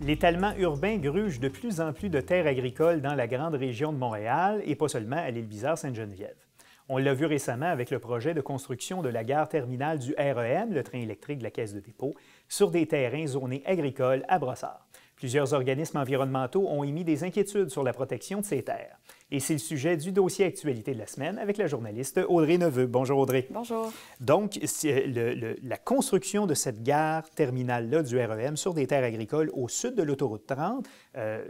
L'étalement urbain gruge de plus en plus de terres agricoles dans la grande région de Montréal et pas seulement à l'île Bizarre-Sainte-Geneviève. On l'a vu récemment avec le projet de construction de la gare terminale du REM, le train électrique de la Caisse de dépôt, sur des terrains zonés agricoles à Brossard. Plusieurs organismes environnementaux ont émis des inquiétudes sur la protection de ces terres. Et c'est le sujet du dossier Actualité de la semaine avec la journaliste Audrey Neveu. Bonjour Audrey. Bonjour. Donc, la construction de cette gare terminale-là du REM sur des terres agricoles au sud de l'autoroute 30,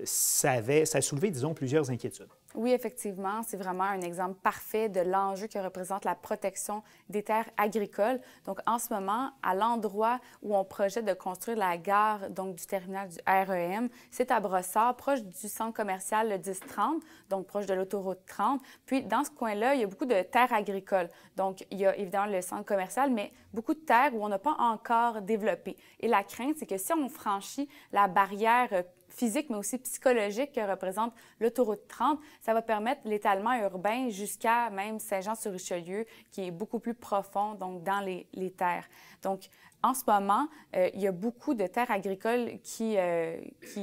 ça a soulevé, disons, plusieurs inquiétudes. Oui, effectivement, c'est vraiment un exemple parfait de l'enjeu que représente la protection des terres agricoles. Donc, en ce moment, à l'endroit où on projette de construire la gare donc du terminal du REM, c'est à Brossard, proche du centre commercial le 10-30, donc proche de l'autoroute 30. Puis, dans ce coin-là, il y a beaucoup de terres agricoles. Donc, il y a évidemment le centre commercial, mais beaucoup de terres où on n'a pas encore développé. Et la crainte, c'est que si on franchit la barrière physique, mais aussi psychologique que représente l'autoroute 30, ça va permettre l'étalement urbain jusqu'à même Saint-Jean-sur-Richelieu, qui est beaucoup plus profond, donc dans les terres. Donc, en ce moment, il y a beaucoup de terres agricoles qui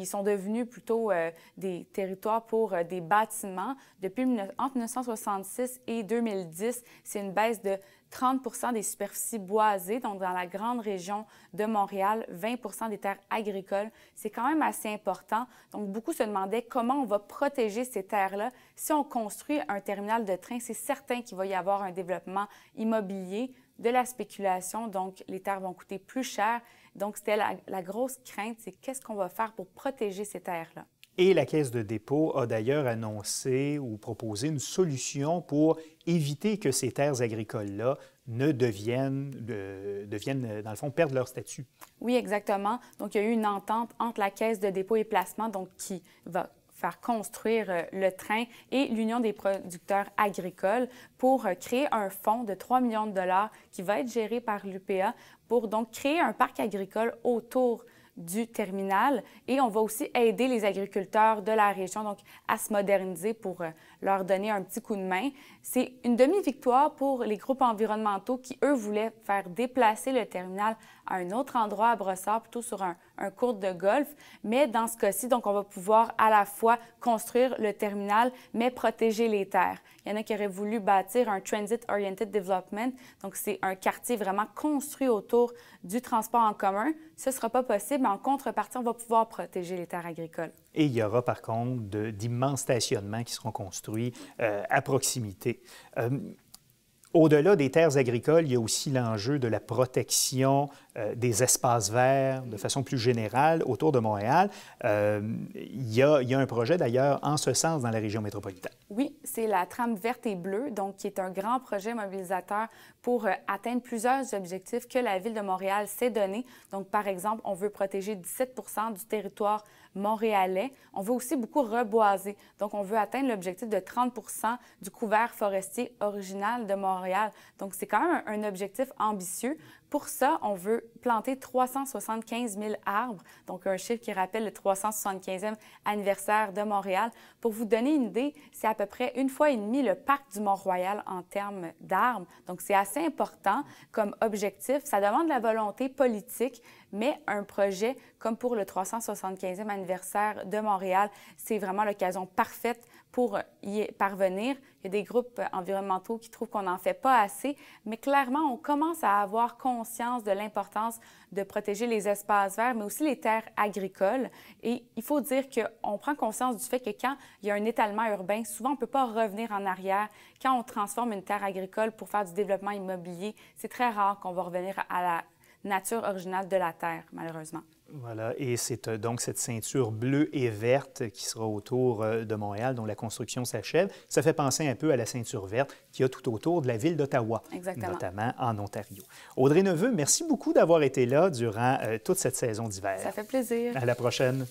sont devenues plutôt des territoires pour des bâtiments. Depuis entre 1966 et 2010, c'est une baisse de 30 des superficies boisées, donc dans la grande région de Montréal, 20 des terres agricoles. C'est quand même assez important. Donc, beaucoup se demandaient comment on va protéger ces terres-là. Si on construit un terminal de train, c'est certain qu'il va y avoir un développement immobilier, de la spéculation, donc les terres vont coûter plus cher. Donc, c'était la grosse crainte, c'est qu'est-ce qu'on va faire pour protéger ces terres-là. Et la Caisse de dépôt a d'ailleurs annoncé ou proposé une solution pour éviter que ces terres agricoles-là ne deviennent, dans le fond, perdent leur statut. Oui, exactement. Donc, il y a eu une entente entre la Caisse de dépôt et placement, donc qui va faire construire le train et l'Union des producteurs agricoles pour créer un fonds de 3 millions de dollars qui va être géré par l'UPA pour donc créer un parc agricole autour du terminal et on va aussi aider les agriculteurs de la région donc à se moderniser pour leur donner un petit coup de main. C'est une demi-victoire pour les groupes environnementaux qui, eux, voulaient faire déplacer le terminal à un autre endroit à Brossard, plutôt sur un court de golf. Mais dans ce cas-ci, donc, on va pouvoir à la fois construire le terminal, mais protéger les terres. Il y en a qui auraient voulu bâtir un Transit Oriented Development, donc c'est un quartier vraiment construit autour du transport en commun. Ce ne sera pas possible, mais en contrepartie, on va pouvoir protéger les terres agricoles. Et il y aura par contre d'immenses stationnements qui seront construits à proximité. Au-delà des terres agricoles, il y a aussi l'enjeu de la protection des espaces verts de façon plus générale autour de Montréal. Il y a un projet d'ailleurs en ce sens dans la région métropolitaine. Oui, c'est la trame verte et bleue, donc qui est un grand projet mobilisateur pour atteindre plusieurs objectifs que la Ville de Montréal s'est donné. Donc, par exemple, on veut protéger 17 du territoire montréalais. On veut aussi beaucoup reboiser. Donc, on veut atteindre l'objectif de 30 du couvert forestier original de Montréal. Donc, c'est quand même un objectif ambitieux. Pour ça, on veut planter 375 000 arbres, donc un chiffre qui rappelle le 375e anniversaire de Montréal. Pour vous donner une idée, c'est à peu près 1,5 fois le parc du Mont-Royal en termes d'arbres. Donc, c'est assez important comme objectif. Ça demande de la volonté politique, mais un projet comme pour le 375e anniversaire de Montréal, c'est vraiment l'occasion parfaite pour y parvenir. Il y a des groupes environnementaux qui trouvent qu'on n'en fait pas assez, mais clairement, on commence à avoir conscience de l'importance de protéger les espaces verts, mais aussi les terres agricoles. Et il faut dire qu'on prend conscience du fait que quand il y a un étalement urbain, souvent, on ne peut pas revenir en arrière. Quand on transforme une terre agricole pour faire du développement immobilier, c'est très rare qu'on va revenir à la nature originale de la terre, malheureusement. Voilà, et c'est donc cette ceinture bleue et verte qui sera autour de Montréal, dont la construction s'achève. Ça fait penser un peu à la ceinture verte qu'il y a tout autour de la ville d'Ottawa, notamment en Ontario. Audrey Neveu, merci beaucoup d'avoir été là durant toute cette saison d'hiver. Ça fait plaisir. À la prochaine.